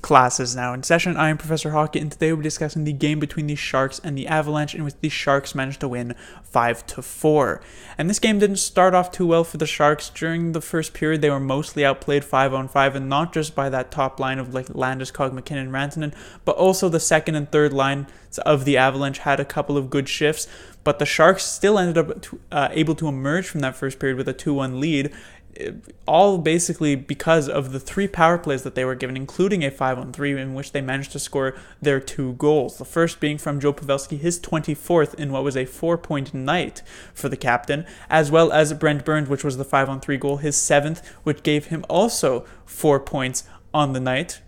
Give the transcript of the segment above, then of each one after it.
Classes now in session. I am Professor Hockett, and today we'll be discussing the game between the Sharks and the Avalanche, in which the Sharks managed to win 5-4. And this game didn't start off too well for the Sharks. During the first period, they were mostly outplayed 5-on-5, and not just by that top line of like Landeskog, McKinnon, Rantanen, but also the second and third lines of the Avalanche had a couple of good shifts. But the Sharks still ended up able to emerge from that first period with a 2-1 lead, all basically because of the 3 power plays that they were given, including a 5-on-3 in which they managed to score their 2 goals. The first being from Joe Pavelski, his 24th in what was a 4-point night for the captain, as well as Brent Burns, which was the 5-on-3 goal, his 7th, which gave him also 4 points on the night.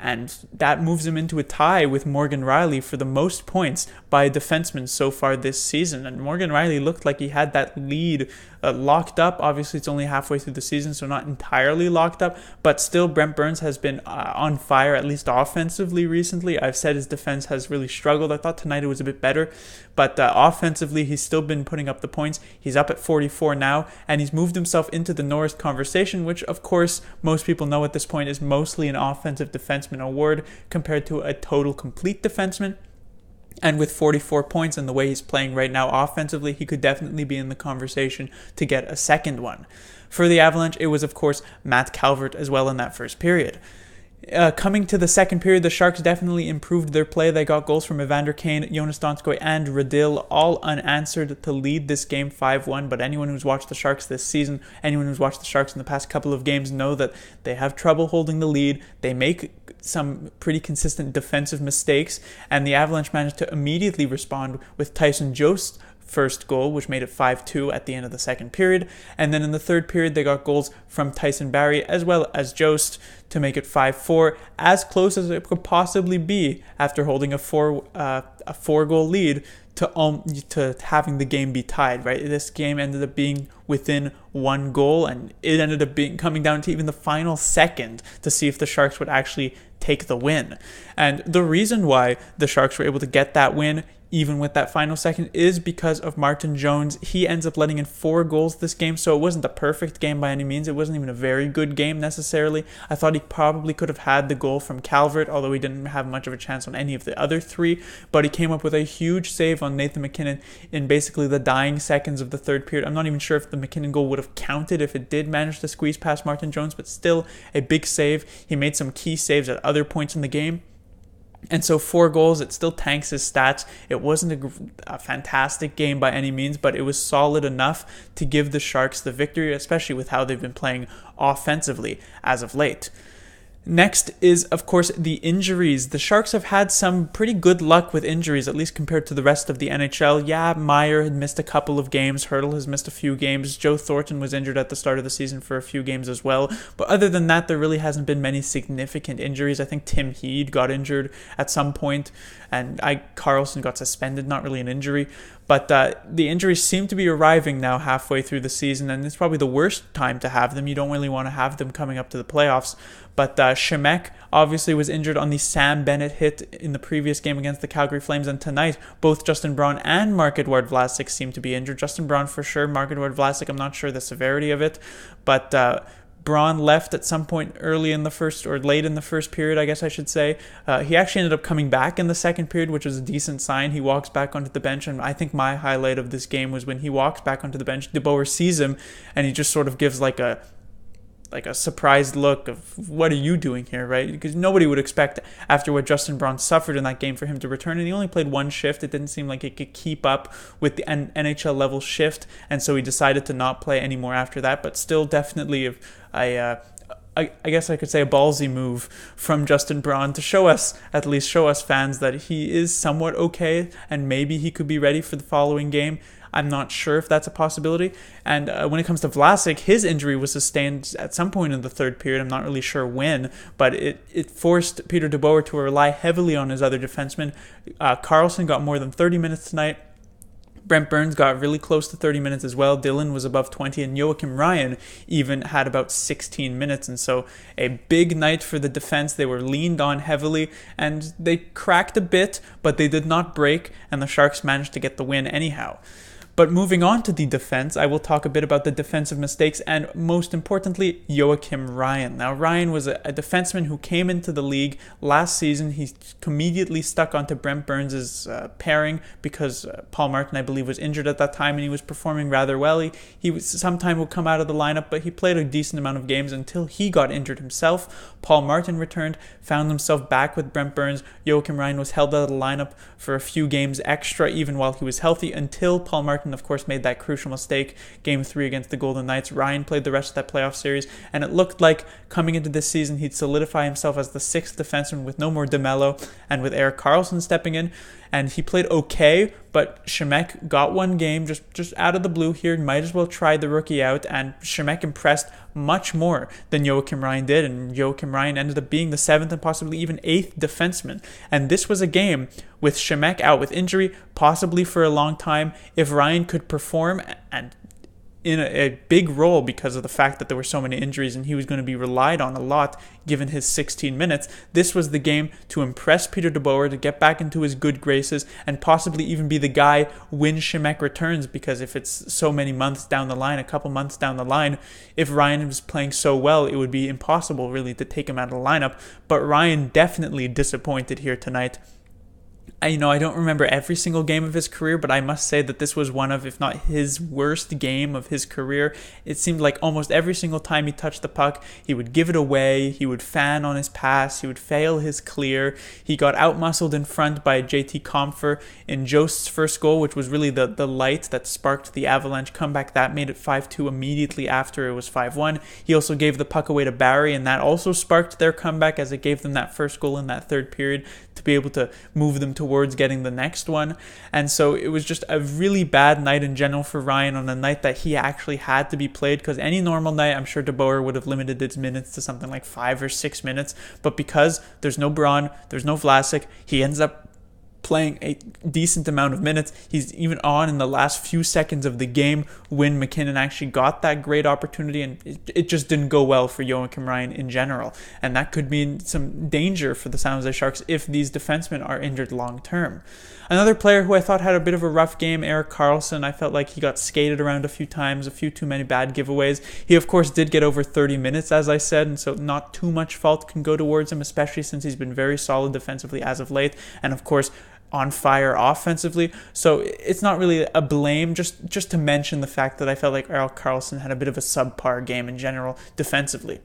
And that moves him into a tie with Morgan Rielly for the most points by a defenseman so far this season. And Morgan Rielly looked like he had that lead locked up. Obviously, it's only halfway through the season, so not entirely locked up. But still, Brent Burns has been on fire, at least offensively recently. I've said his defense has really struggled. I thought tonight it was a bit better. But offensively, he's still been putting up the points. He's up at 44 now, and he's moved himself into the Norris conversation, which, of course, most people know at this point is mostly an offensive defenseman award compared to a total complete defenseman. And with 44 points and the way he's playing right now offensively, he could definitely be in the conversation to get a second one. For the Avalanche, it was, of course, Matt Calvert as well in that first period. Coming to the second period, the Sharks definitely improved their play. They got goals from Evander Kane, Jonas Donskoy, and Radil, all unanswered to lead this game 5-1. But anyone who's watched the Sharks this season, anyone who's watched the Sharks in the past couple of games know that they have trouble holding the lead. They make some pretty consistent defensive mistakes, and the Avalanche managed to immediately respond with Tyson Jost's first goal, which made it 5-2 at the end of the second period. And then in the third period, they got goals from Tyson Barrie as well as Jost to make it 5-4, as close as it could possibly be after holding a four-goal lead to having the game be tied. Right, this game ended up being within 1 goal, and it ended up coming down to even the final second to see if the Sharks would actually take the win. And the reason why the Sharks were able to get that win, even with that final second, is because of Martin Jones. He ends up letting in 4 goals this game, so it wasn't a perfect game by any means. It wasn't even a very good game necessarily. I thought he probably could have had the goal from Calvert, although he didn't have much of a chance on any of the other 3, but he came up with a huge save on Nathan MacKinnon in basically the dying seconds of the third period. I'm not even sure if the MacKinnon goal would have counted if it did manage to squeeze past Martin Jones, but still a big save. He made some key saves at other points in the game. And so 4 goals, it still tanks his stats. It wasn't a fantastic game by any means, but it was solid enough to give the Sharks the victory, especially with how they've been playing offensively as of late. Next is, of course, the injuries. The Sharks have had some pretty good luck with injuries, at least compared to the rest of the NHL. Yeah, Meyer had missed a couple of games. Hurdle has missed a few games. Joe Thornton was injured at the start of the season for a few games as well. But other than that, there really hasn't been many significant injuries. I think Tim Heed got injured at some point, and Carlson got suspended. Not really an injury. But the injuries seem to be arriving now halfway through the season, and it's probably the worst time to have them. You don't really want to have them coming up to the playoffs. But Shemek obviously was injured on the Sam Bennett hit in the previous game against the Calgary Flames, and tonight both Justin Braun and Marc-Edouard Vlasic seem to be injured. Justin Braun for sure, Marc-Edouard Vlasic, I'm not sure the severity of it, but Braun left at some point early in the first, or late in the first period, I guess I should say. He actually ended up coming back in the second period, which was a decent sign. He walks back onto the bench, and I think my highlight of this game was when he walks back onto the bench. DeBoer sees him, and he just sort of gives like a surprised look of, what are you doing here, right? Because nobody would expect, after what Justin Braun suffered in that game, for him to return, and he only played 1 shift. It didn't seem like he could keep up with the NHL level shift, and so he decided to not play anymore after that. But still, definitely I guess I could say a ballsy move from Justin Braun to show us fans that he is somewhat okay, and maybe he could be ready for the following game. I'm not sure if that's a possibility. And when it comes to Vlasic, his injury was sustained at some point in the third period. I'm not really sure when, but it forced Peter DeBoer to rely heavily on his other defensemen. Carlson got more than 30 minutes tonight. Brent Burns got really close to 30 minutes as well. Dylan was above 20, and Joachim Ryan even had about 16 minutes. And so a big night for the defense. They were leaned on heavily, and they cracked a bit, but they did not break, and the Sharks managed to get the win anyhow. But moving on to the defense, I will talk a bit about the defensive mistakes and, most importantly, Joachim Ryan. Now, Ryan was a defenseman who came into the league last season. He immediately stuck onto Brent Burns' pairing because Paul Martin, I believe, was injured at that time, and he was performing rather well. He sometime would come out of the lineup, but he played a decent amount of games until he got injured himself. Paul Martin returned, found himself back with Brent Burns. Joachim Ryan was held out of the lineup for a few games extra, even while he was healthy, until Paul Martin, of course, made that crucial mistake, Game 3 against the Golden Knights. Ryan played the rest of that playoff series, and it looked like coming into this season, he'd solidify himself as the sixth defenseman with no more DeMello and with Erik Karlsson stepping in. And he played okay, but Shemek got one game just out of the blue here. Might as well try the rookie out, and Shemek impressed much more than Joachim Ryan did, and Joachim Ryan ended up being the 7th and possibly even 8th defenseman. And this was a game with Shemek out with injury, possibly for a long time. If Ryan could perform and in a big role because of the fact that there were so many injuries and he was going to be relied on a lot given his 16 minutes, this was the game to impress Peter DeBoer, to get back into his good graces and possibly even be the guy when Shemek returns, because if it's so many months down the line, a couple months down the line, if Ryan was playing so well, it would be impossible really to take him out of the lineup. But Ryan definitely disappointed here tonight. I don't remember every single game of his career, but I must say that this was one of, if not his worst game of his career. It seemed like almost every single time he touched the puck, he would give it away, he would fan on his pass, he would fail his clear. He got outmuscled in front by JT Compher in Jost's first goal, which was really the light that sparked the Avalanche comeback. That made it 5-2 immediately after it was 5-1. He also gave the puck away to Barrie, and that also sparked their comeback as it gave them that first goal in that third period to be able to move them towards getting the next one. And so it was just a really bad night in general for Ryan on a night that he actually had to be played, because any normal night I'm sure DeBoer would have limited his minutes to something like 5 or 6 minutes, but because there's no Braun, there's no Vlasic, he ends up playing a decent amount of minutes. He's even on in the last few seconds of the game when McKinnon actually got that great opportunity, and it just didn't go well for Joachim Ryan in general. And that could mean some danger for the San Jose Sharks if these defensemen are injured long term. Another player who I thought had a bit of a rough game, Erik Karlsson. I felt like he got skated around a few times, a few too many bad giveaways. He, of course, did get over 30 minutes, as I said, and so not too much fault can go towards him, especially since he's been very solid defensively as of late, and of course, on fire offensively. So it's not really a blame, just to mention the fact that I felt like Erik Karlsson had a bit of a subpar game in general defensively.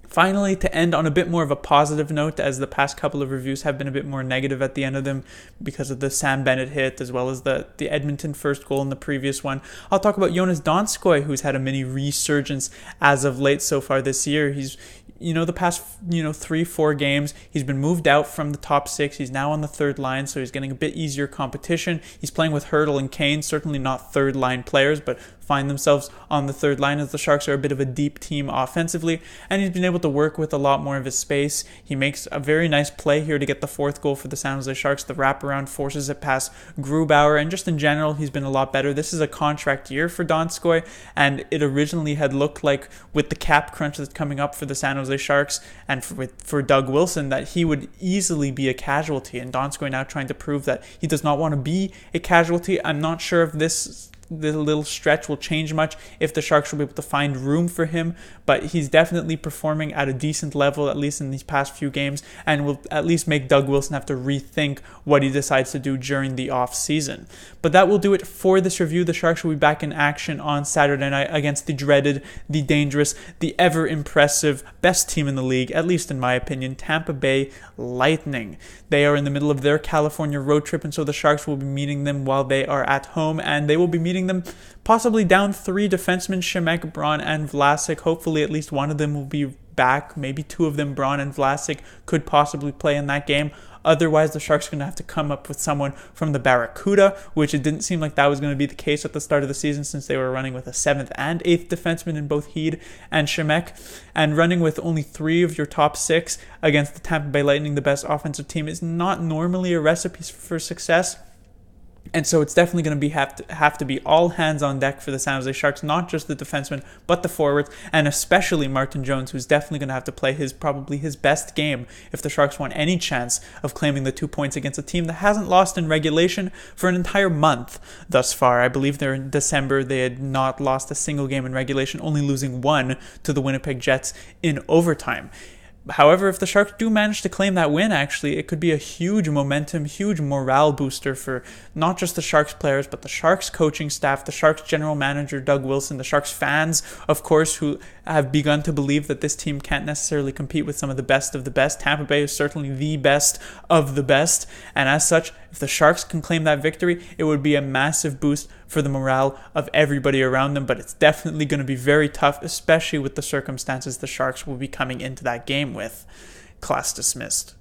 Finally, to end on a bit more of a positive note, as the past couple of reviews have been a bit more negative at the end of them because of the Sam Bennett hit, as well as the Edmonton first goal in the previous one, I'll talk about Jonas Donskoy, who's had a mini resurgence as of late so far this year. He's, the past, 3-4 games, he's been moved out from the top 6. He's now on the third line, so he's getting a bit easier competition. He's playing with Hurdle and Kane, certainly not third line players, but find themselves on the third line as the Sharks are a bit of a deep team offensively, and he's been able to work with a lot more of his space. He makes a very nice play here to get the 4th goal for the San Jose Sharks. The wraparound forces it past Grubauer, and just in general, he's been a lot better. This is a contract year for Donskoy, and it originally had looked like, with the cap crunch that's coming up for the San Jose Sharks and for Doug Wilson, that he would easily be a casualty, and Donskoy now trying to prove that he does not want to be a casualty. I'm not sure if this little stretch will change much, if the Sharks will be able to find room for him, but he's definitely performing at a decent level, at least in these past few games, and will at least make Doug Wilson have to rethink what he decides to do during the off season. But that will do it for this review. The Sharks will be back in action on Saturday night against the dreaded, the dangerous, the ever impressive, best team in the league, at least in my opinion, Tampa Bay Lightning. They are in the middle of their California road trip, and so the Sharks will be meeting them while they are at home, and they will be meeting them possibly down 3 defensemen, Shemek, Braun, and Vlasic. Hopefully at least one of them will be back. Maybe 2 of them, Braun and Vlasic, could possibly play in that game. Otherwise, the Sharks are going to have to come up with someone from the Barracuda, which it didn't seem like that was going to be the case at the start of the season, since they were running with a 7th and 8th defenseman in both Heed and Shemek, and running with only 3 of your top 6 against the Tampa Bay Lightning, the best offensive team, is not normally a recipe for success. And so it's definitely going to have to be all hands on deck for the San Jose Sharks, not just the defensemen, but the forwards, and especially Martin Jones, who's definitely going to have to play probably his best game if the Sharks want any chance of claiming the 2 points against a team that hasn't lost in regulation for an entire month thus far. I believe they're in December. They had not lost a single game in regulation, only losing one to the Winnipeg Jets in overtime. However, if the Sharks do manage to claim that win, actually, it could be a huge momentum, huge morale booster for not just the Sharks players, but the Sharks coaching staff, the Sharks general manager, Doug Wilson, the Sharks fans, of course, who have begun to believe that this team can't necessarily compete with some of the best of the best. Tampa Bay is certainly the best of the best, and as such, if the Sharks can claim that victory, it would be a massive boost for the morale of everybody around them, but it's definitely going to be very tough, especially with the circumstances the Sharks will be coming into that game with. Class dismissed.